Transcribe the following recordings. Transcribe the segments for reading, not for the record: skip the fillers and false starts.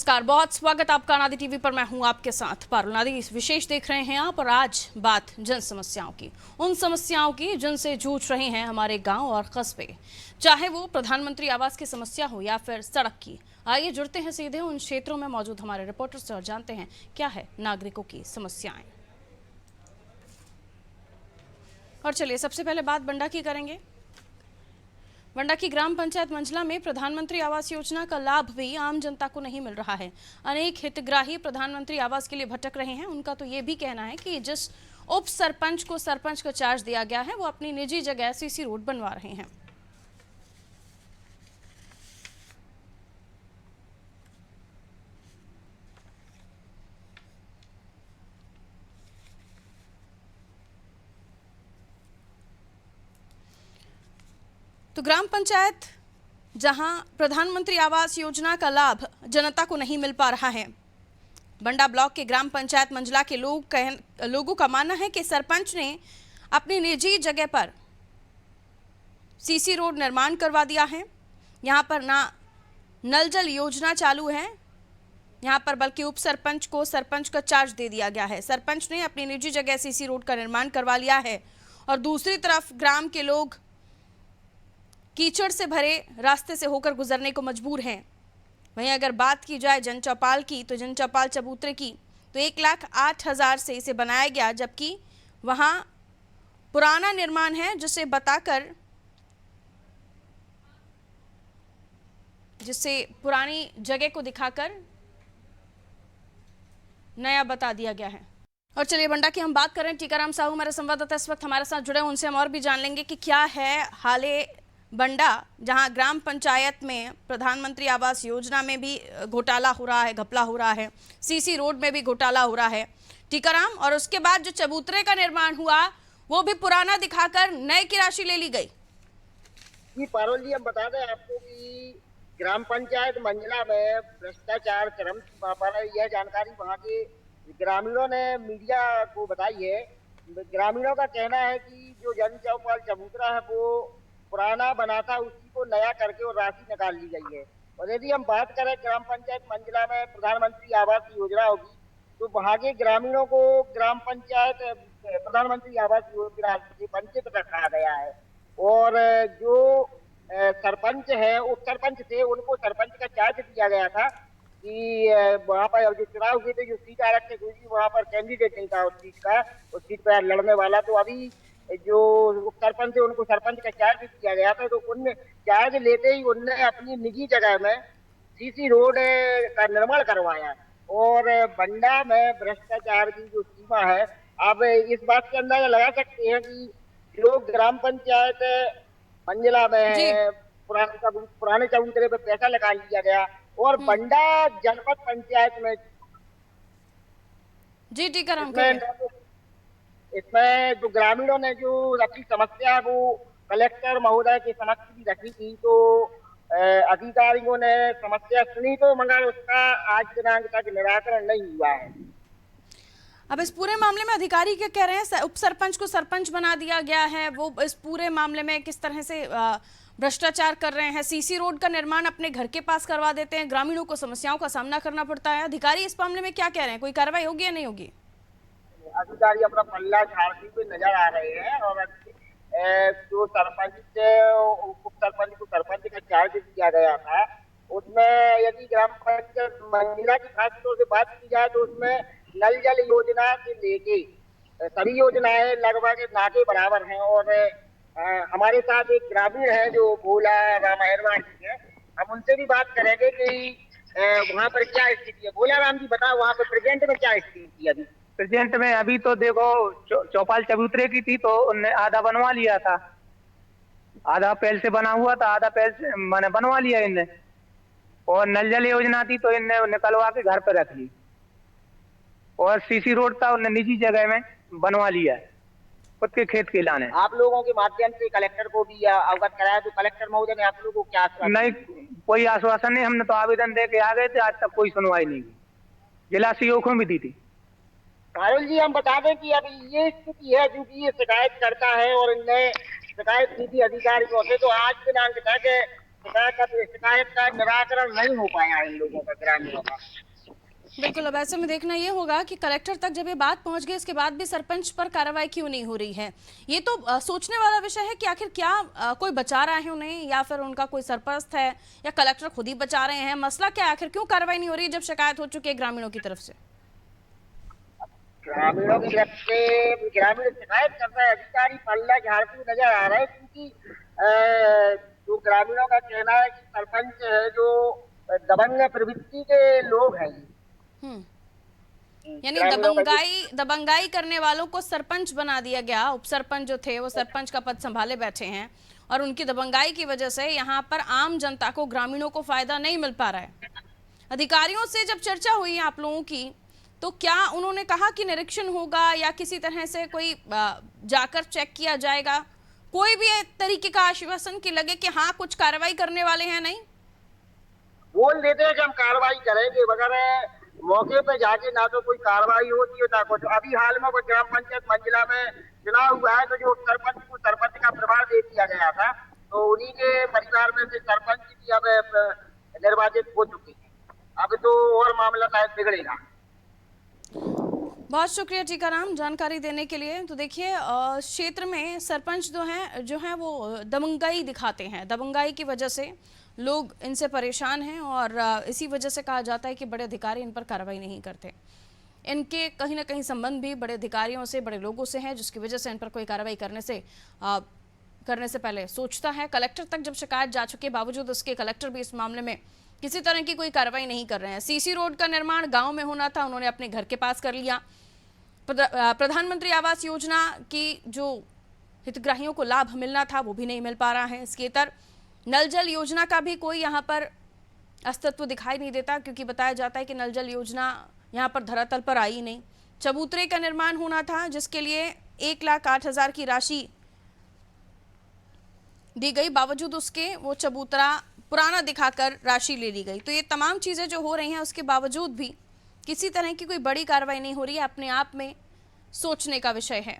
नमस्कार, बहुत स्वागत आपका नादी टीवी पर। मैं हूं आपके साथ पारुल नादी। विशेष देख रहे हैं आप और आज बात जन समस्याओं की, उन समस्याओं की जिनसे जूझ रहे हैं हमारे गांव और कस्बे, चाहे वो प्रधानमंत्री आवास की समस्या हो या फिर सड़क की। आइए जुड़ते हैं सीधे उन क्षेत्रों में मौजूद हमारे रिपोर्टर से और जानते हैं क्या है नागरिकों की समस्याएं। और चलिए सबसे पहले बात बंडा की करेंगे। बंडा की ग्राम पंचायत मंझला में प्रधानमंत्री आवास योजना का लाभ भी आम जनता को नहीं मिल रहा है। अनेक हितग्राही प्रधानमंत्री आवास के लिए भटक रहे हैं। उनका तो ये भी कहना है कि जिस उप सरपंच को सरपंच का चार्ज दिया गया है वो अपनी निजी जगह सीसी रोड बनवा रहे हैं। तो ग्राम पंचायत जहां प्रधानमंत्री आवास योजना का लाभ जनता को नहीं मिल पा रहा है, बंडा ब्लॉक के ग्राम पंचायत मंझला के लोगों का मानना है कि सरपंच ने अपनी निजी जगह पर सीसी रोड निर्माण करवा दिया है। यहां पर ना नल जल योजना चालू है यहां पर, बल्कि उप सरपंच को सरपंच का चार्ज दे दिया गया है। सरपंच ने अपनी निजी जगह सीसी रोड का निर्माण करवा लिया है और दूसरी तरफ ग्राम के लोग कीचड़ से भरे रास्ते से होकर गुजरने को मजबूर हैं। वहीं अगर बात की जाए जन चौपाल की, तो जन चौपाल चबूतरे की तो 1,08,000 से इसे बनाया गया, जबकि वहां पुराना निर्माण है जिसे पुरानी जगह को दिखाकर नया बता दिया गया है। और चलिए बंडा की हम बात करें, टीकाराम साहू हमारे संवाददाता इस वक्त हमारे साथ जुड़े, उनसे हम और भी जान लेंगे कि क्या है हाले बंडा, जहां ग्राम पंचायत में प्रधानमंत्री आवास योजना में भी घोटाला हो रहा है, घपला हो रहा है, सीसी रोड में भी घोटाला हो रहा है टीकाराम, और उसके बाद जो चबूतरे का निर्माण हुआ वो भी पुराना दिखाकर नए की राशि ले ली गई। जी पारुल जी, हम बता दें आपको कि ग्राम पंचायत मंझला में भ्रष्टाचार चरम सीमा पर, यह जानकारी वहां के ग्रामीणों ने मीडिया को बताई है। ग्रामीणों का कहना है कि जो जन चौपाल चबूतरा है वो पुराना बना था, उसी को नया करके और राशि निकाल ली गई है। और यदि हम बात करें ग्राम पंचायत मंझला में प्रधानमंत्री आवास योजना होगी तो वहां के ग्रामीणों को ग्राम पंचायत प्रधानमंत्री आवास योजना से वंचित रखा गया है। और जो सरपंच है, उप सरपंच थे, उनको सरपंच का चार्ज दिया गया था कि वहां पर जो चुनाव हुए थे, जो सीट आरक्षित हुई थी, वहां पर कैंडिडेट नहीं था उस सीट पर लड़ने वाला। तो अभी जो उप सरपंच थे उनको सरपंच का चार्ज दिया गया था, तो उन चार्ज लेते ही उनने अपनी निजी जगह में सीसी रोड का निर्माण करवाया। और बंडा में भ्रष्टाचार की जो सीमा है, आप इस बात के अंदाजा लगा सकते हैं कि जो ग्राम पंचायत मंझला में पुराने चबूतरे पे पैसा लगा लिया गया और बंडा जनपद पंचायत में जी टीकाराम इसमें जो ग्रामीणों ने जो अपनी समस्या है वो कलेक्टर महोदय के समक्ष भी रखी थी, तो अधिकारियों ने समस्या सुनी, तो मगर उसका आज दिनांक तक निराकरण नहीं हुआ है। अब इस पूरे मामले में अधिकारी क्या कह रहे हैं? उप सरपंच को सरपंच बना दिया गया है, वो इस पूरे मामले में किस तरह से भ्रष्टाचार कर रहे हैं, सीसी रोड का निर्माण अपने घर के पास करवा देते हैं, ग्रामीणों को समस्याओं का सामना करना पड़ता है। अधिकारी इस मामले में क्या कह रहे हैं? कोई कार्रवाई होगी या नहीं होगी? अधिकारी अपना पल्ला झाड़ते हुए नजर आ रहे हैं और जो सरपंच उप सरपंच को सरपंच का चार्ज दिया गया था, उसमें यदि ग्राम पंचायत मंझला की खासतौर से बात की जाए तो उसमें नल जल योजना से लेके सभी योजनाएं लगभग ना के बराबर हैं। और हमारे साथ एक ग्रामीण है जो भोला राम अहिरवार जी है, हम उनसे भी बात करेंगे कि वहाँ पर क्या स्थिति है। भोला राम जी बताओ, वहाँ पर प्रेजेंट में क्या स्थिति है? अभी प्रेजेंट में अभी तो देखो चौपाल चबूतरे की थी तो उनने आधा बनवा लिया था, आधा पहले से बना हुआ था, आधा पहले से मैंने बनवा लिया इनने। और नल जल योजना थी तो इनने निकलवा के घर पर रख ली। और सीसी रोड था उनने निजी जगह में बनवा लिया है खुद के खेत के लाने। आप लोगों के माध्यम से कलेक्टर को भी अवगत कराया, तो कलेक्टर महोदय ने आप लोगों को क्या आश्वासन? नहीं, कोई आश्वासन नहीं। हमने तो आवेदन दे के आ गए थे, आज तक कोई सुनवाई नहीं की। जिला सीओ को भी दी थी। पारुल जी, हम बता दें कि अभी ये स्थिति है, क्योंकि ये शिकायत करता है और इनने शिकायत की थी अधिकारियों से, तो आज दिनांक तक शिकायत का निराकरण नहीं हो पाया इन लोगों का, ग्रामीणों का। बिल्कुल, अब ऐसे में देखना ये होगा कि कलेक्टर तक जब ये बात पहुंच गई, इसके बाद भी सरपंच पर कार्रवाई क्यों नहीं हो रही है। ये तो सोचने वाला विषय है कि आखिर क्या कोई बचा रहा है उन्हें, या फिर उनका कोई सरपरस्त है, या कलेक्टर खुद ही बचा रहे हैं। मसला क्या है, आखिर क्यों कार्रवाई नहीं हो रही है जब शिकायत हो चुकी है ग्रामीणों की तरफ से। ग्रामीणों की तरफ से ग्रामीण शिकायत कर रहे हैं, अधिकारी पल्ला झाड़ते हुए नजर आ रहे हैं, क्योंकि जो ग्रामीणों का कहना है कि सरपंच है जो दबंग प्रवृत्ति के लोग हैं। हम्म यानी ग्रामीणों का दबंगाई करने वालों को सरपंच बना दिया गया। उप सरपंच जो थे वो सरपंच का पद संभाले बैठे हैं, और उनकी दबंगाई की वजह से यहाँ पर आम जनता को, ग्रामीणों को फायदा नहीं मिल पा रहा है। अधिकारियों से जब चर्चा हुई आप लोगों की, तो क्या उन्होंने कहा कि निरीक्षण होगा या किसी तरह से कोई जाकर चेक किया जाएगा? कोई भी तरीके का आश्वासन कि लगे कि हाँ कुछ कार्रवाई करने वाले हैं? नहीं बोल देते हैं कि हम कार्रवाई करेंगे, मगर मौके पे जाके ना तो कोई कार्रवाई होती है ना कुछ। अभी हाल में कोई ग्राम पंचायत मंजिला में चुनाव हुआ है, तो जो सरपंच को सरपंच का प्रभार दे दिया गया था, तो उन्हीं के परिवार में से सरपंच भी अब निर्वाचित हो चुके हैं। अब तो और मामला शायद बिगड़ेगा। बहुत शुक्रिया टीकाराम जानकारी देने के लिए। तो देखिए, क्षेत्र में सरपंच जो हैं वो दबंगाई दिखाते हैं। दबंगाई की वजह से लोग इनसे परेशान हैं, और इसी वजह से कहा जाता है कि बड़े अधिकारी इन पर कार्रवाई नहीं करते। इनके कहीं ना कहीं संबंध भी बड़े अधिकारियों से, बड़े लोगों से हैं, जिसकी वजह से इन पर कोई कार्रवाई करने से पहले सोचता है। कलेक्टर तक जब शिकायत जा चुके बावजूद उसके कलेक्टर भी इस मामले में किसी तरह की कोई कार्रवाई नहीं कर रहे हैं। सीसी रोड का निर्माण गांव में होना था, उन्होंने अपने घर के पास कर लिया। प्रधानमंत्री आवास योजना की जो हितग्राहियों को लाभ मिलना था वो भी नहीं मिल पा रहा है। इसके तर नल जल योजना का भी कोई यहाँ पर अस्तित्व दिखाई नहीं देता, क्योंकि बताया जाता है कि नल जल योजना यहाँ पर धरातल पर आई नहीं। चबूतरे का निर्माण होना था, जिसके लिए 1,08,000 की राशि दी गई, बावजूद उसके वो चबूतरा पुराना दिखाकर राशि ले ली गई। तो ये तमाम चीज़ें जो हो रही हैं, उसके बावजूद भी किसी तरह की कोई बड़ी कार्रवाई नहीं हो रही है, अपने आप में सोचने का विषय है।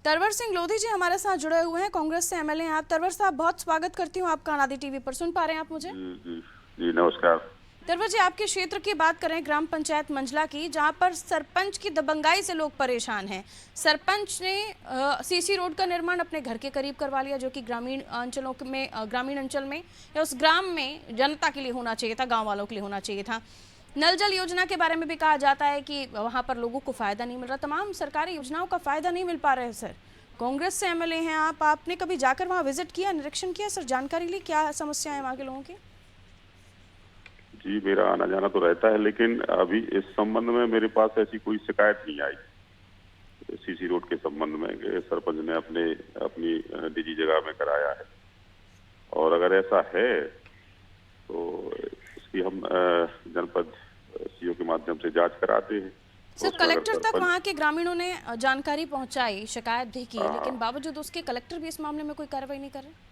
तरवर सिंह लोधी जी हमारे साथ जुड़े हुए हैं, कांग्रेस से एमएलए हैं आप। तरवर साहब, बहुत स्वागत करती हूँ आपका अनादि टीवी पर। सुन पा रहे हैं आप मुझे? जी नमस्कार। तरवर जी, आपके क्षेत्र की बात करें, ग्राम पंचायत मंझला की, जहां पर सरपंच की दबंगाई से लोग परेशान हैं। सरपंच ने सीसी रोड का निर्माण अपने घर के करीब करवा लिया, जो कि ग्रामीण अंचल में या उस ग्राम में जनता के लिए होना चाहिए था, गांव वालों के लिए होना चाहिए था। नल जल योजना के बारे में भी कहा जाता है कि वहां पर लोगों को फायदा नहीं मिल रहा, तमाम सरकारी योजनाओं का फायदा नहीं मिल पा रहा है। सर, कांग्रेस से एमएलए हैं आप, आपने कभी जाकर वहां विजिट किया, निरीक्षण किया? सर, जानकारी ली क्या समस्या है वहाँ के लोगों की? जी, मेरा आना जाना तो रहता है, लेकिन अभी इस संबंध में मेरे पास ऐसी कोई शिकायत नहीं आई सीसी रोड के संबंध में कि सरपंच ने अपनी निजी जगह में कराया है। और अगर ऐसा है तो इसकी हम जनपद सीओ के माध्यम से जांच कराते हैं। सर, कलेक्टर तक वहाँ के ग्रामीणों ने जानकारी पहुंचाई, शिकायत भी की, लेकिन बावजूद उसके कलेक्टर भी इस मामले में कोई कार्रवाई नहीं कर रहे।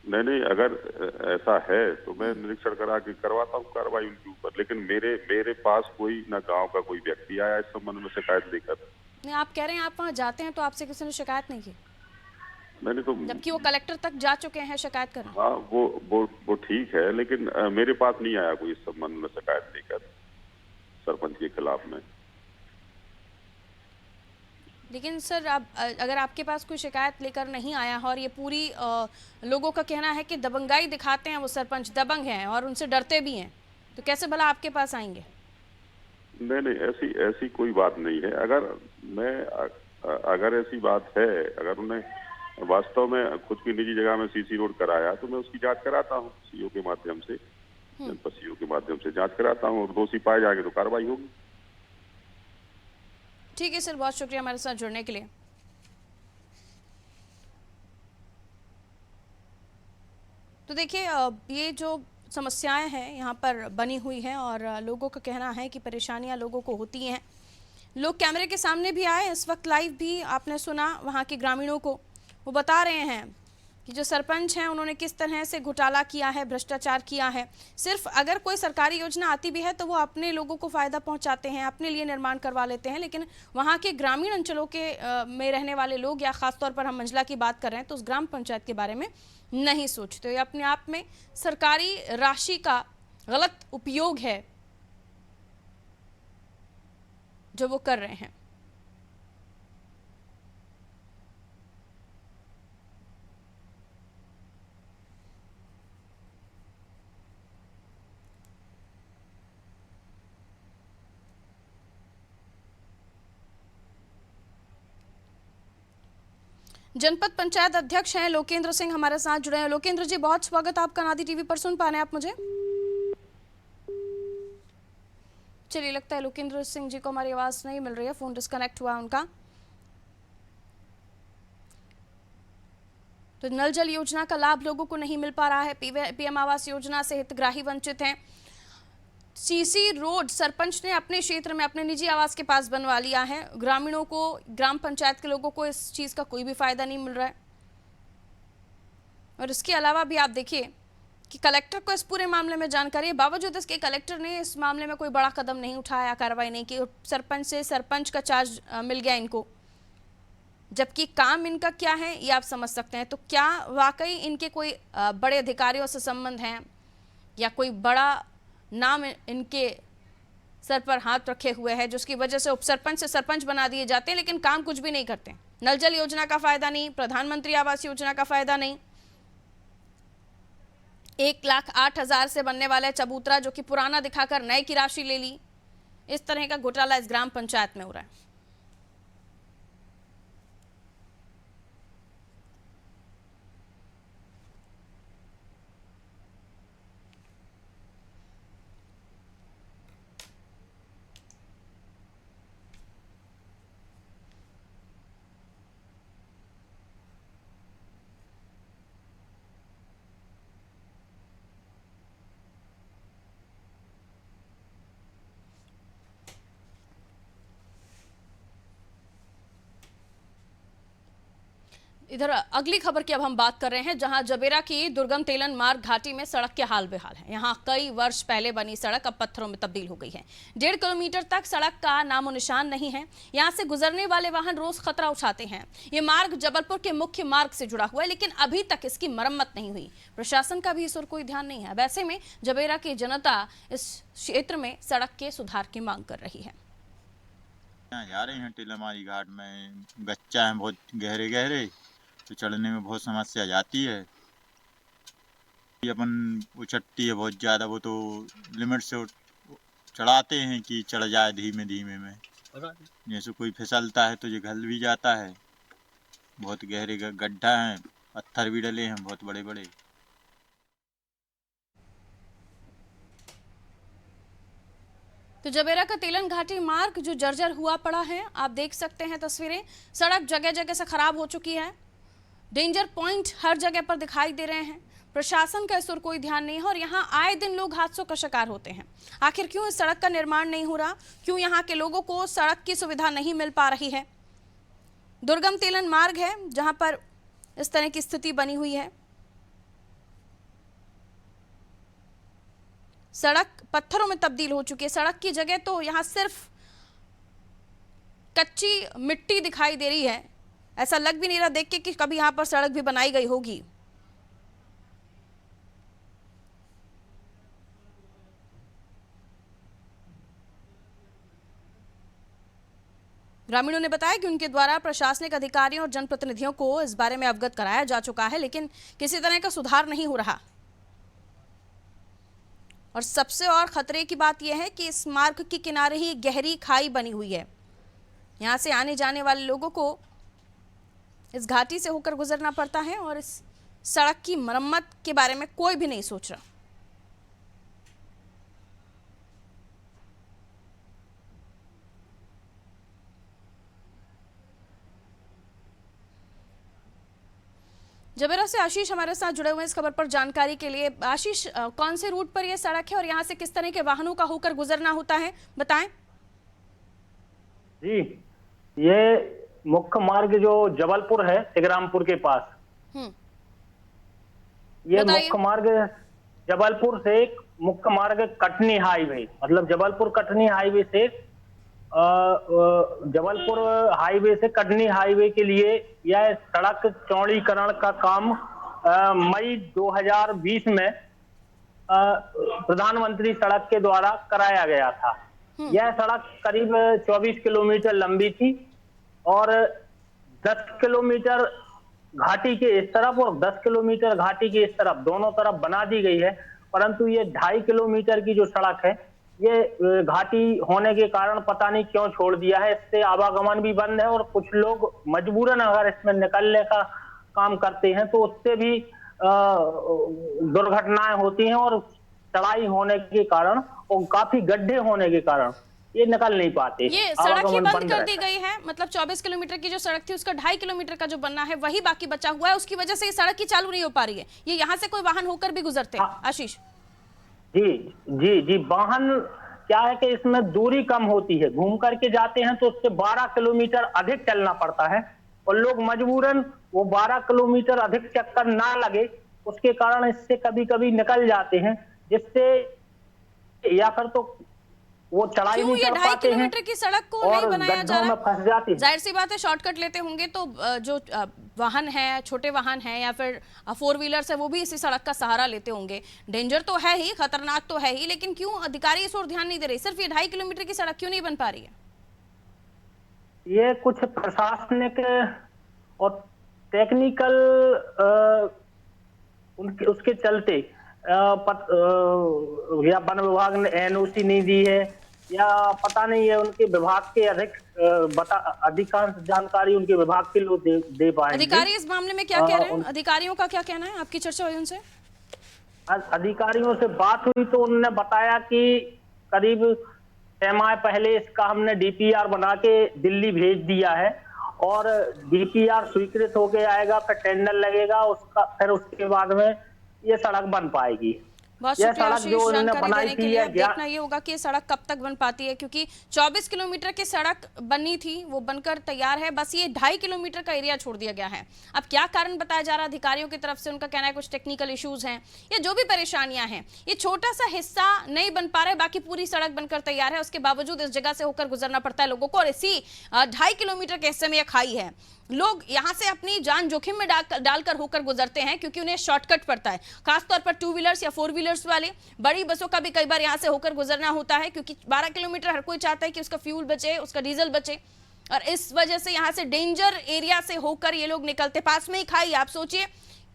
नहीं, अगर ऐसा है तो मैं निरीक्षण करा के करवाता हूँ कार्रवाई उनके ऊपर, लेकिन मेरे पास कोई ना गांव का कोई व्यक्ति आया इस संबंध में शिकायत लेकर। नहीं, आप कह रहे हैं आप वहाँ जाते हैं तो आपसे किसी ने शिकायत नहीं की? मैंने तो, जबकि वो कलेक्टर तक जा चुके हैं शिकायत करने। हाँ, वो ठीक है, लेकिन मेरे पास नहीं आया कोई इस संबंध में शिकायत लेकर सरपंच के खिलाफ में। लेकिन सर, अब अगर आपके पास कोई शिकायत लेकर नहीं आया और ये पूरी लोगों का कहना है कि दबंगाई दिखाते हैं, वो सरपंच दबंग हैं और उनसे डरते भी हैं, तो कैसे भला आपके पास आएंगे? नहीं, ऐसी कोई बात नहीं है। अगर ऐसी बात है, अगर उन्हें वास्तव में खुद की निजी जगह में सीसी रोड कराया तो मैं उसकी जांच कराता हूँ सीओ के माध्यम से, जनपद सीओ के माध्यम से जांच कराता हूँ, और दोषी पाए जाएंगे तो कार्रवाई होगी। ठीक है सर, बहुत शुक्रिया हमारे साथ जुड़ने के लिए। तो देखिए, ये जो समस्याएं हैं यहाँ पर बनी हुई हैं, और लोगों का कहना है कि परेशानियां लोगों को होती हैं। लोग कैमरे के सामने भी आए, इस वक्त लाइव भी आपने सुना वहाँ के ग्रामीणों को, वो बता रहे हैं कि जो सरपंच हैं उन्होंने किस तरह से घोटाला किया है, भ्रष्टाचार किया है। सिर्फ अगर कोई सरकारी योजना आती भी है तो वो अपने लोगों को फ़ायदा पहुंचाते हैं, अपने लिए निर्माण करवा लेते हैं, लेकिन वहाँ के ग्रामीण अंचलों के में रहने वाले लोग, या ख़ासतौर पर हम मंझला की बात कर रहे हैं, तो उस ग्राम पंचायत के बारे में नहीं सोचते। ये अपने आप में सरकारी राशि का गलत उपयोग है जो वो कर रहे हैं। जनपद पंचायत अध्यक्ष हैं लोकेंद्र सिंह हमारे साथ जुड़े हैं। लोकेंद्र जी, बहुत स्वागत आपका नादी टीवी पर। सुन पा रहे हैं आप मुझे? चलिए, लगता है लोकेंद्र सिंह जी को हमारी आवाज नहीं मिल रही है, फोन डिस्कनेक्ट हुआ उनका। तो नल जल योजना का लाभ लोगों को नहीं मिल पा रहा है। पीएम आवास योजना से हितग्राही वंचित हैं। सीसी रोड सरपंच ने अपने क्षेत्र में अपने निजी आवास के पास बनवा लिया है। ग्रामीणों को, ग्राम पंचायत के लोगों को इस चीज का कोई भी फायदा नहीं मिल रहा है। और इसके अलावा भी आप देखिए कि कलेक्टर को इस पूरे मामले में जानकारी है, बावजूद इसके कलेक्टर ने इस मामले में कोई बड़ा कदम नहीं उठाया, कार्रवाई नहीं की। सरपंच से सरपंच का चार्ज मिल गया इनको, जबकि काम इनका क्या है ये आप समझ सकते हैं। तो क्या वाकई इनके कोई बड़े अधिकारियों से संबंध हैं, या कोई बड़ा नाम इनके सर पर हाथ रखे हुए है, जिसकी वजह से उपसरपंच से सरपंच बना दिए जाते हैं, लेकिन काम कुछ भी नहीं करते। नल जल योजना का फायदा नहीं, प्रधानमंत्री आवास योजना का फायदा नहीं। 1,08,000 से बनने वाला चबूतरा जो कि पुराना दिखाकर नए की राशि ले ली, इस तरह का घोटाला इस ग्राम पंचायत में हो रहा है। इधर अगली खबर की अब हम बात कर रहे हैं, जहां जबेरा की दुर्गम तेलन मार्ग घाटी में सड़क के हाल बेहाल है। यहां कई वर्ष पहले बनी सड़क अब पत्थरों में तब्दील हो गई है। 1.5 किलोमीटर तक सड़क का नामो निशान नहीं है। यहां से गुजरने वाले वाहन रोज खतरा उठाते हैं। ये मार्ग जबलपुर के मुख्य मार्ग से जुड़ा हुआ है, लेकिन अभी तक इसकी मरम्मत नहीं हुई। प्रशासन का भी इस ओर कोई ध्यान नहीं है। वैसे में जबेरा की जनता इस क्षेत्र में सड़क के सुधार की मांग कर रही है। जा रहे हैं टीलमारी घाट में, गच्चा है बहुत गहरे गहरे, तो चढ़ने में बहुत समस्या जाती है। अपन उचट्टी है बहुत ज़्यादा, वो तो लिमिट से चढ़ाते हैं कि चढ़ जाए धीमे धीमे में। जैसे कोई फिसलता है तो ये घल भी जाता है। बहुत गहरे गड्ढा हैं, पत्थर भी डले हैं बहुत बड़े बड़े। तो जबेरा का तेलन घाटी मार्ग जो जर्जर हुआ पड़ा है, आप देख सकते हैं तस्वीरें। सड़क जगह जगह से खराब हो चुकी है। डेंजर पॉइंट हर जगह पर दिखाई दे रहे हैं। प्रशासन का इस ओर कोई ध्यान नहीं है और यहाँ आए दिन लोग हादसों का शिकार होते हैं। आखिर क्यों इस सड़क का निर्माण नहीं हो रहा? क्यों यहाँ के लोगों को सड़क की सुविधा नहीं मिल पा रही है? दुर्गम तेलन मार्ग है जहाँ पर इस तरह की स्थिति बनी हुई है। सड़क पत्थरों में तब्दील हो चुकी है। सड़क की जगह तो यहाँ सिर्फ कच्ची मिट्टी दिखाई दे रही है। ऐसा लग भी नहीं रहा देख के कि कभी यहाँ पर सड़क भी बनाई गई होगी। ग्रामीणों ने बताया कि उनके द्वारा प्रशासनिक अधिकारियों और जनप्रतिनिधियों को इस बारे में अवगत कराया जा चुका है, लेकिन किसी तरह का सुधार नहीं हो रहा। और सबसे और खतरे की बात यह है कि इस मार्ग के किनारे ही गहरी खाई बनी हुई है। यहाँ से आने जाने वाले लोगों को इस घाटी से होकर गुजरना पड़ता है और इस सड़क की मरम्मत के बारे में कोई भी नहीं सोच रहा। जबेरा से आशीष हमारे साथ जुड़े हुए हैं इस खबर पर जानकारी के लिए। आशीष, कौन से रूट पर यह सड़क है और यहाँ से किस तरह के वाहनों का होकर गुजरना होता है, बताएं। जी, ये मुख्य मार्ग जो जबलपुर है, तिगरामपुर के पास, ये बताइए। मुख्य मार्ग जबलपुर से मुख्य मार्ग कटनी हाईवे, मतलब जबलपुर कटनी हाईवे से जबलपुर हाईवे से कटनी हाईवे के लिए यह सड़क चौड़ीकरण का काम मई 2020 में प्रधानमंत्री सड़क के द्वारा कराया गया था। यह सड़क करीब 24 किलोमीटर लंबी थी और 10 किलोमीटर घाटी के इस तरफ और 10 किलोमीटर घाटी के इस तरफ, दोनों तरफ बना दी गई है। परंतु ये 2.5 किलोमीटर की जो सड़क है, ये घाटी होने के कारण पता नहीं क्यों छोड़ दिया है। इससे आवागमन भी बंद है और कुछ लोग मजबूरन अगर इसमें निकलने का काम करते हैं तो उससे भी दुर्घटनाएं होती हैं और चढ़ाई होने के कारण और काफी गड्ढे होने के कारण ये निकल नहीं पाते। ये सड़क ही आवागमन बंद कर दी रहता है। गई है, मतलब 24 किलोमीटर की जो सड़क थी उसका 2.5 किलोमीटर का जो बनना है वही बाकी बचा हुआ है, उसकी वजह से ये सड़क ही चालू नहीं हो पा रही है। ये यहाँ से कोई वाहन होकर भी गुजरते हैं। आशीष जी जी जी, वाहन क्या है कि इसमें दूरी कम होती है, घूम करके जाते हैं तो उससे 12 किलोमीटर अधिक चलना पड़ता है और लोग मजबूरन वो 12 किलोमीटर अधिक चक्कर ना लगे उसके कारण इससे कभी कभी निकल जाते हैं, जिससे या फिर तो वो चढ़ाई क्यों नहीं ये कर 2.5 पाते हैं किलोमीटर की सड़क को और नहीं बनाया जा गड्ढों में रहा? फंस जाते हैं। जाहिर सी बात है शॉर्टकट लेते होंगे तो जो वाहन है, छोटे वाहन है या फिर 4 व्हीलर्स है, वो भी इसी सड़क का सहारा लेते होंगे। डेंजर तो है ही, खतरनाक तो है ही, लेकिन क्यों अधिकारी इस ओर ध्यान नहीं दे रहे? सिर्फ ये 2.5 किलोमीटर की सड़क क्यों नहीं बन पा रही है? ये कुछ प्रशासनिक और टेक्निकल उसके चलते या वन विभाग ने एनओसी नहीं दी है या पता नहीं है, उनके विभाग के अधिकांश जानकारी उनके विभाग के लोग दे पाएंगे। अधिकारी इस मामले में क्या कह रहे हैं? अधिकारियों का क्या कहना है? आपकी चर्चा हुई उनसे? अधिकारियों से बात हुई तो उन्होंने बताया कि करीब 6 माह पहले इसका हमने डीपीआर बना के दिल्ली भेज दिया है और डीपीआर स्वीकृत होके आएगा, फिर टेंडर लगेगा उसका, फिर उसके बाद में ये सड़क बन पाएगी। बहुत यह शुक्रिया सड़क आशीष जो उन्होंने जानकारी बनाई देने के थी लिए। है अब देखना ये होगा कि ये सड़क कब तक बन पाती है, क्योंकि 24 किलोमीटर की सड़क बनी थी, वो बनकर तैयार है, बस ये 2.5 किलोमीटर का एरिया छोड़ दिया गया है। अब क्या कारण बताया जा रहा है अधिकारियों की तरफ से? उनका कहना है कुछ टेक्निकल इश्यूज हैं या जो भी परेशानियां हैं, ये छोटा सा हिस्सा नहीं बन पा रहा है, बाकी पूरी सड़क बनकर तैयार है। उसके बावजूद इस जगह से होकर गुजरना पड़ता है लोगों को और इसी 2.5 किलोमीटर के हिस्से में यह खाई है। लोग यहाँ से अपनी जान जोखिम में डालकर होकर गुजरते हैं क्योंकि उन्हें शॉर्टकट पड़ता है, खासतौर पर 2 व्हीलर्स या 4 व्हीलर्स वाले। बड़ी बसों का भी कई बार यहाँ से होकर गुजरना होता है क्योंकि 12 किलोमीटर हर कोई चाहता है कि उसका फ्यूल बचे, उसका डीजल बचे, और इस वजह से यहाँ से डेंजर एरिया से होकर ये लोग निकलते। पास में ही खाई, आप सोचिए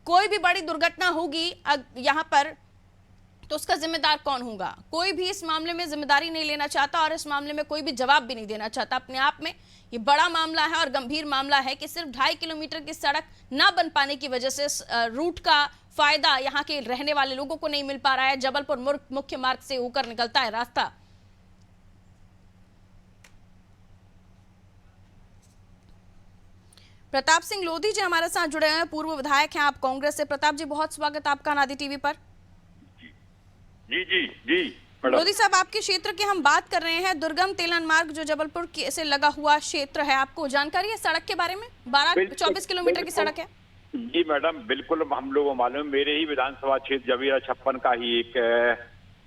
कोई भी बड़ी दुर्घटना होगी यहाँ पर तो उसका जिम्मेदार कौन होगा? कोई भी इस मामले में जिम्मेदारी नहीं लेना चाहता और इस मामले में कोई भी जवाब भी नहीं देना चाहता। अपने आप में ये बड़ा मामला है और गंभीर मामला है कि सिर्फ 2.5 किलोमीटर की सड़क ना बन पाने की वजह से रूट का फायदा यहाँ के रहने वाले लोगों को नहीं मिल पा रहा है। जबलपुर मुख्य मार्ग से होकर निकलता है रास्ता। प्रताप सिंह लोधी जी हमारे साथ जुड़े हैं, पूर्व विधायक हैं आप कांग्रेस से। प्रताप जी, बहुत स्वागत आपका नादी टीवी पर। जी जी जी लोधी साहब, आपके क्षेत्र की हम बात कर रहे हैं, दुर्गम तेलन मार्ग जो जबलपुर से लगा हुआ क्षेत्र है, आपको जानकारी है सड़क के बारे में? 24 किलोमीटर की सड़क है। जी मैडम, बिल्कुल हम लोगों को मालूम, मेरे ही विधानसभा क्षेत्र जबीरा 56 का ही एक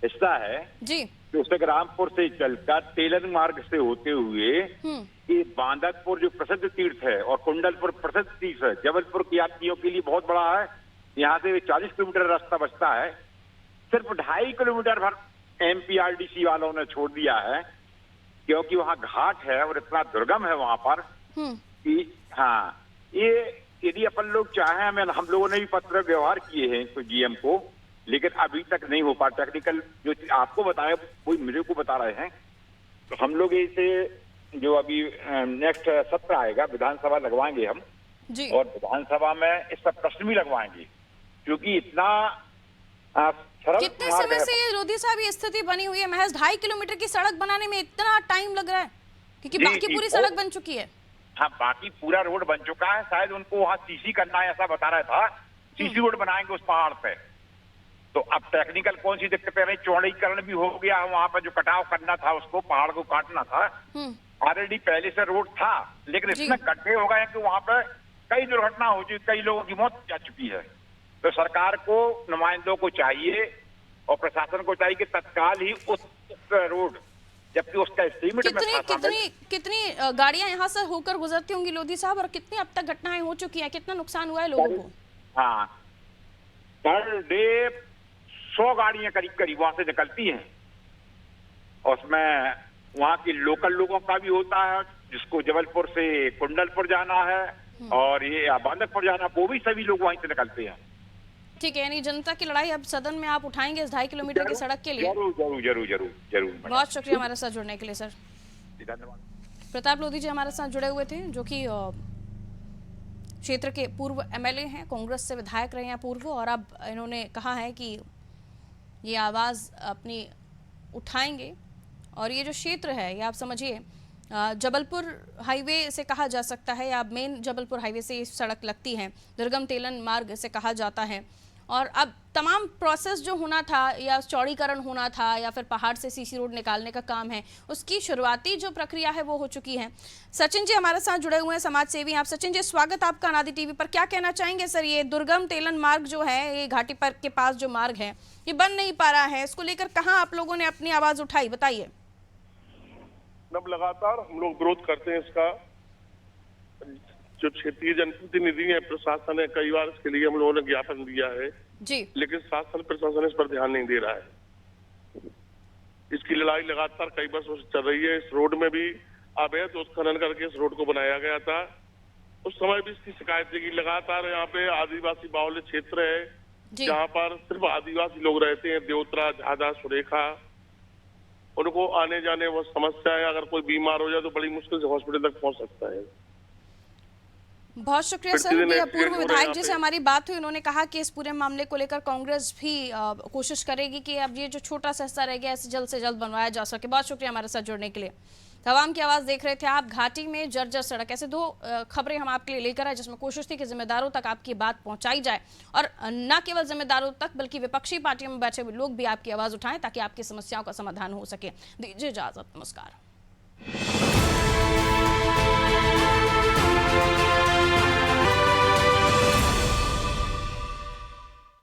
हिस्सा है जी। तो उसे ग्रामपुर से चलकर तेलन मार्ग से होते हुए ये बांदकपुर जो प्रसिद्ध तीर्थ है और कुंडलपुर प्रसिद्ध तीर्थ है, जबलपुर के यात्रियों के लिए बहुत बड़ा है। यहाँ से 40 किलोमीटर रास्ता बचता है, सिर्फ 2.5 किलोमीटर भर एमपीआरडीसी वालों ने छोड़ दिया है क्योंकि वहाँ घाट है और इतना दुर्गम है वहाँ पर कि हाँ, ये यदि अपन लोग चाहें, हम लोगों ने भी पत्र व्यवहार किए हैं तो जीएम को, लेकिन अभी तक नहीं हो पा। टेक्निकल जो आपको बताया वही मुझे को बता रहे हैं, तो हम लोग इसे जो अभी नेक्स्ट सत्र आएगा विधानसभा लगवाएंगे हम जी। और विधानसभा में इस पर प्रश्न भी लगवाएंगे क्योंकि इतना कितने समय से ये लोधी साहब ये स्थिति बनी हुई है? महज 2.5 किलोमीटर की सड़क बनाने में इतना टाइम लग रहा है क्योंकि बाकी पूरी सड़क बन चुकी है। हाँ, बाकी पूरा रोड बन चुका है, शायद उनको वहाँ सीसी करना है ऐसा बता रहा था, सीसी रोड बनाएंगे उस पहाड़ पे। तो अब टेक्निकल कौन सी दिक्कतें रही, चौड़ीकरण भी हो गया, वहाँ पे जो कटाव करना था उसको, पहाड़ को काटना था, ऑलरेडी पहले से रोड था, लेकिन इसमें गड्ढे हो गए कि वहाँ पे कई दुर्घटना हो चुकी, कई लोगों की मौत जा चुकी है। तो सरकार को, नुमाइंदों को चाहिए और प्रशासन को चाहिए कि तत्काल ही उस रोड, जबकि उसका एस्टीमेट कितनी गाड़ियां यहाँ से होकर गुजरती होंगी लोधी साहब, और कितनी अब तक घटनाएं हो चुकी हैं, कितना नुकसान हुआ है लोगों को? हाँ, पर डे 100 गाड़ियां करीब करीब वहां से निकलती हैं। उसमें वहाँ के लोकल लोगों का भी होता है, जिसको जबलपुर से कुंडलपुर जाना है और ये बांदकपुर जाना, वो भी सभी लोग वहीं से निकलते हैं। ठीक है, यानी जनता की लड़ाई अब सदन में आप उठाएंगे इस 2.5 किलोमीटर की सड़क के लिए? जरूर जरूर जरूर जरूर जरूर। बहुत शुक्रिया हमारे साथ जुड़ने के लिए सर। धन्यवाद। प्रताप लोधी जी हमारे साथ जुड़े हुए थे, जो कि क्षेत्र के पूर्व एमएलए हैं, कांग्रेस से विधायक रहे हैं पूर्व, और अब इन्होंने कहा है कि ये आवाज़ अपनी उठाएंगे। और ये जो क्षेत्र है, ये आप समझिए जबलपुर हाईवे से कहा जा सकता है, या मेन जबलपुर हाईवे से ये सड़क लगती है, दुर्गम तेलन मार्ग से कहा जाता है। और अब तमाम प्रोसेस जो होना था, या चौड़ीकरण होना था, या फिर पहाड़ से सीसी रोड निकालने का काम है, उसकी शुरुआती जो प्रक्रिया है वो हो चुकी है। सचिन जी हमारे साथ जुड़े हुए हैं, समाज सेवी। आप सचिन जी, स्वागत आपका अनादि टीवी पर। क्या कहना चाहेंगे सर, ये दुर्गम तेलन मार्ग जो है, ये घाटी पर के पास जो मार्ग है, ये बन नहीं पा रहा है, इसको लेकर कहाँ आप लोगों ने अपनी आवाज उठाई, बताइए। अब लगातार हम लोग विरोध करते हैं इसका। जो क्षेत्रीय जनप्रतिनिधि है, प्रशासन है, कई बार इसके लिए हम लोगों ने ज्ञापन दिया है जी, लेकिन शासन प्रशासन इस पर ध्यान नहीं दे रहा है। इसकी लड़ाई लगातार कई वर्षों से चल रही है। इस रोड में भी अवैध उत्खनन करके इस रोड को बनाया गया था। उस समय भी इसकी शिकायत थी कि लगातार यहाँ पे आदिवासी बाहुल्य क्षेत्र है, जहाँ पर सिर्फ आदिवासी लोग रहते हैं, देवतरा, झाझा, सुरेखा, उनको आने जाने वो समस्या है। अगर कोई बीमार हो जाए तो बड़ी मुश्किल से हॉस्पिटल तक पहुंच सकता है। बहुत शुक्रिया सर। पूर्व विधायक जी से हमारी बात हुई, उन्होंने कहा कि इस पूरे मामले को लेकर कांग्रेस भी कोशिश करेगी कि अब ये जो छोटा सा हिस्सा रह गया इसे जल्द से जल्द बनवाया जा सके। बहुत शुक्रिया हमारे साथ जुड़ने के लिए। तवाम की आवाज देख रहे थे आप। घाटी में जर्जर सड़क, ऐसे दो खबरें हम आपके लिए लेकर आए जिसमें कोशिश थी कि जिम्मेदारों तक आपकी बात पहुंचाई जाए, और न केवल जिम्मेदारों तक बल्कि विपक्षी पार्टियों में बैठे हुए लोग भी आपकी आवाज उठाएं ताकि आपकी समस्याओं का समाधान हो सके। दीजिए इजाजत, नमस्कार।